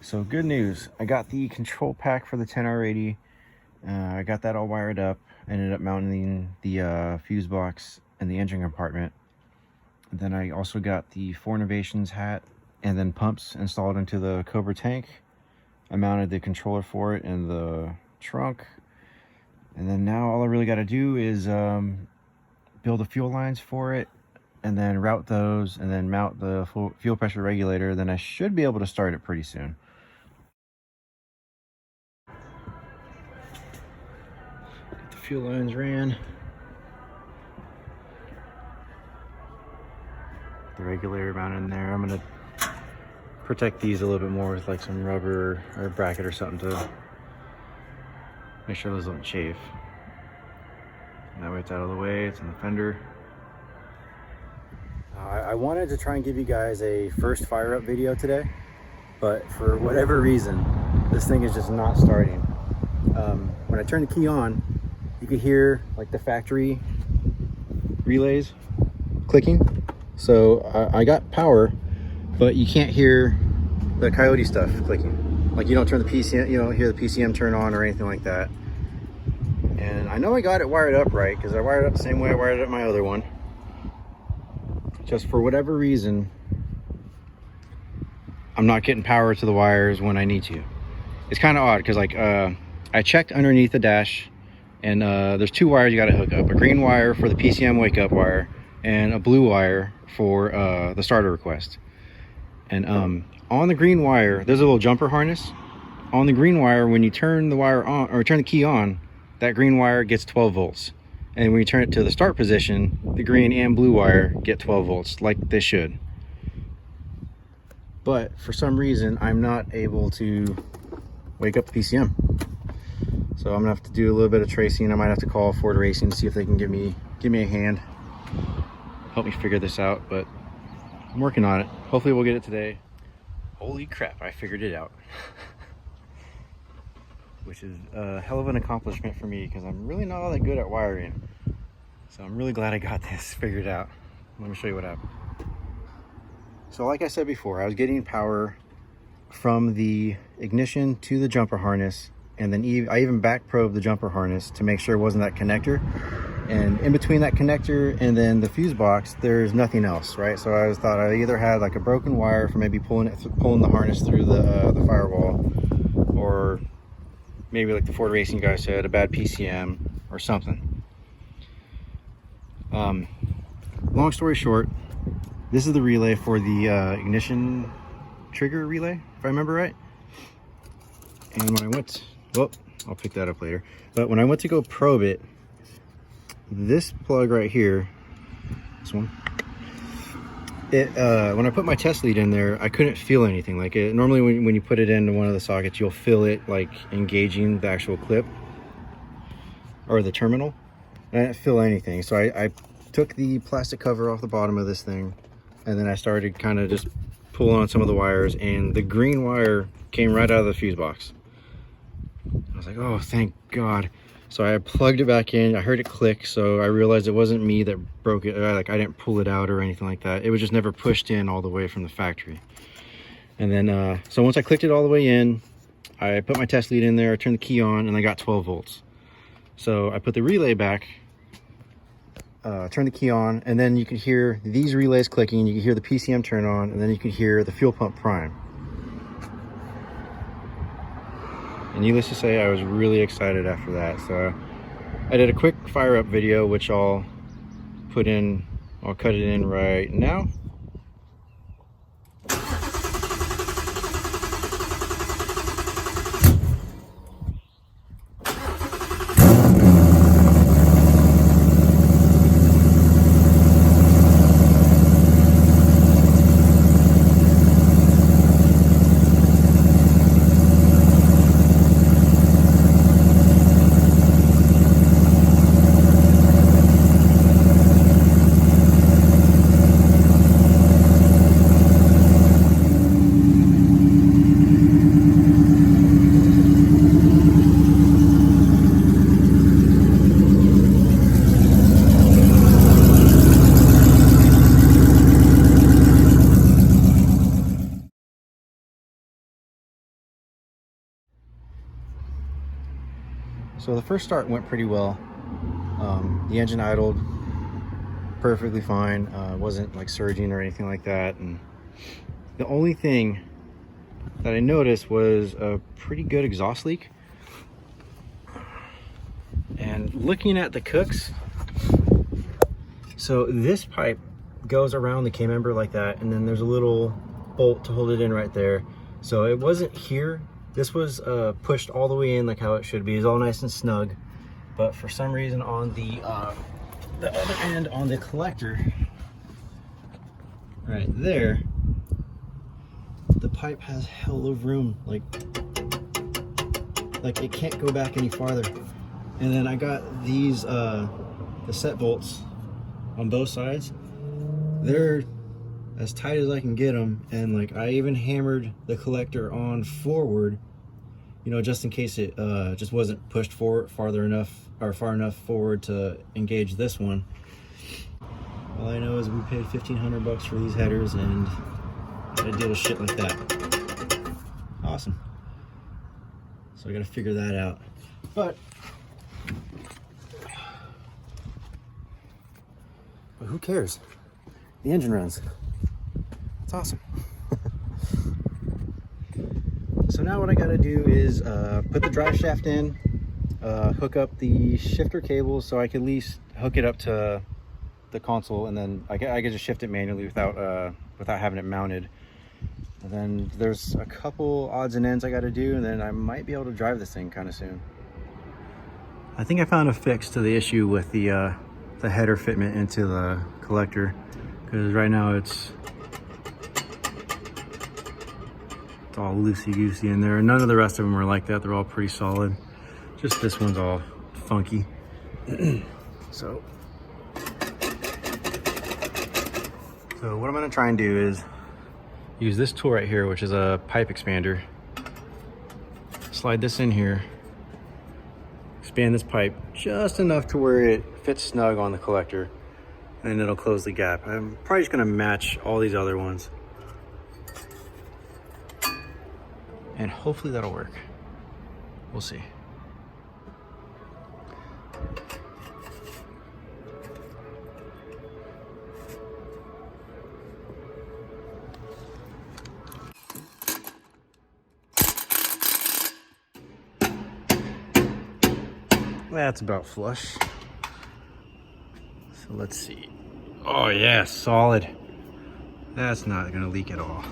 So good news, I got the control pack for the 10R80. I got that all wired up. I ended up mounting the fuse box in the engine compartment. And then I also got the 4 Innovations hat and then pumps installed into the Cobra tank. I mounted the controller for it in the trunk. And then now all I really got to do is build the fuel lines for it and then route those and then mount the fuel pressure regulator. Then I should be able to start it pretty soon. Get the fuel lines ran. The regulator mounted in there. I'm gonna protect these a little bit more with like some rubber or bracket or something to make sure those don't chafe. And that way it's out of the way, it's in the fender. I wanted to try and give you guys a first fire up video today, but for whatever reason, this thing is just not starting. When I turn the key on, you can hear like the factory relays clicking. So I got power, but you can't hear the Coyote stuff clicking. Like you don't turn the PCM, you don't hear the PCM turn on or anything like that. And I know I got it wired up right because I wired it up the same way I wired up my other one. Just for whatever reason, I'm not getting power to the wires when I need to. It's kind of odd because like I checked underneath the dash and there's 2 wires you got to hook up. A green wire for the PCM wake up wire and a blue wire for the starter request. And on the green wire, there's a little jumper harness. On the green wire, when you turn the wire on or turn the key on, that green wire gets 12 volts. And when you turn it to the start position, the green and blue wire get 12 volts like they should. But for some reason, I'm not able to wake up the PCM. So I'm gonna have to do a little bit of tracing. I might have to call Ford Racing to see if they can give me a hand, help me figure this out, but I'm working on it. Hopefully we'll get it today. Holy crap, I figured it out. Which is a hell of an accomplishment for me because I'm really not all that good at wiring. So I'm really glad I got this figured out. Let me show you what happened. So like I said before, I was getting power from the ignition to the jumper harness, and then I even back probed the jumper harness to make sure it wasn't that connector. And in between that connector and then the fuse box, there's nothing else, right? So I thought I either had like a broken wire for maybe pulling the harness through the firewall, or maybe like the Ford Racing guy said, a bad PCM or something. Long story short, this is the relay for the ignition trigger relay, if I remember right. And when I went, well, I'll pick that up later. But when I went to go probe it, this plug right here, this one, when I put my test lead in there, I couldn't feel anything. Like normally when you put it into one of the sockets, you'll feel it like engaging the actual clip or the terminal. And I didn't feel anything. So I took the plastic cover off the bottom of this thing, and then I started kind of just pulling on some of the wires, and the green wire came right out of the fuse box. I was like, oh, thank God. So I plugged it back in, I heard it click, so I realized it wasn't me that broke it. Like I didn't pull it out or anything like that. It was just never pushed in all the way from the factory. And then, so once I clicked it all the way in, I put my test lead in there, I turned the key on, and I got 12 volts. So I put the relay back, turn the key on, and then you can hear these relays clicking, you can hear the PCM turn on, and then you can hear the fuel pump prime. And needless to say, I was really excited after that. So I did a quick fire up video, which I'll cut it in right now. So the first start went pretty well. The engine idled perfectly fine. Wasn't like surging or anything like that. And the only thing that I noticed was a pretty good exhaust leak. And looking at the cooks, so this pipe goes around the K-member like that, and then there's a little bolt to hold it in right there. So it wasn't here. This was pushed all the way in like how it should be. It's all nice and snug. But for some reason on the other end, on the collector, right there, the pipe has hell of room. Like it can't go back any farther. And then I got these the set bolts on both sides. They're as tight as I can get them, and like I even hammered the collector on forward, you know, just in case it just wasn't pushed forward far enough forward to engage this one. All I know is we paid $1,500 for these headers, and I gotta deal with shit like that. Awesome. So I gotta figure that out. But who cares? The engine runs. It's awesome. So now what I gotta do is put the drive shaft in, hook up the shifter cable so I can at least hook it up to the console, and then I can just shift it manually without having it mounted. And then there's a couple odds and ends I gotta do, and then I might be able to drive this thing kind of soon. I think I found a fix to the issue with the header fitment into the collector, because right now it's all loosey-goosey in there. None of the rest of them are like that. They're all pretty solid. Just this one's all funky. So what I'm gonna try and do is use this tool right here, which is a pipe expander. Slide this in here, expand this pipe just enough to where it fits snug on the collector, and it'll close the gap. I'm probably just gonna match all these other ones, and hopefully that'll work. We'll see. That's about flush. So let's see. Oh yeah, solid. That's not gonna leak at all.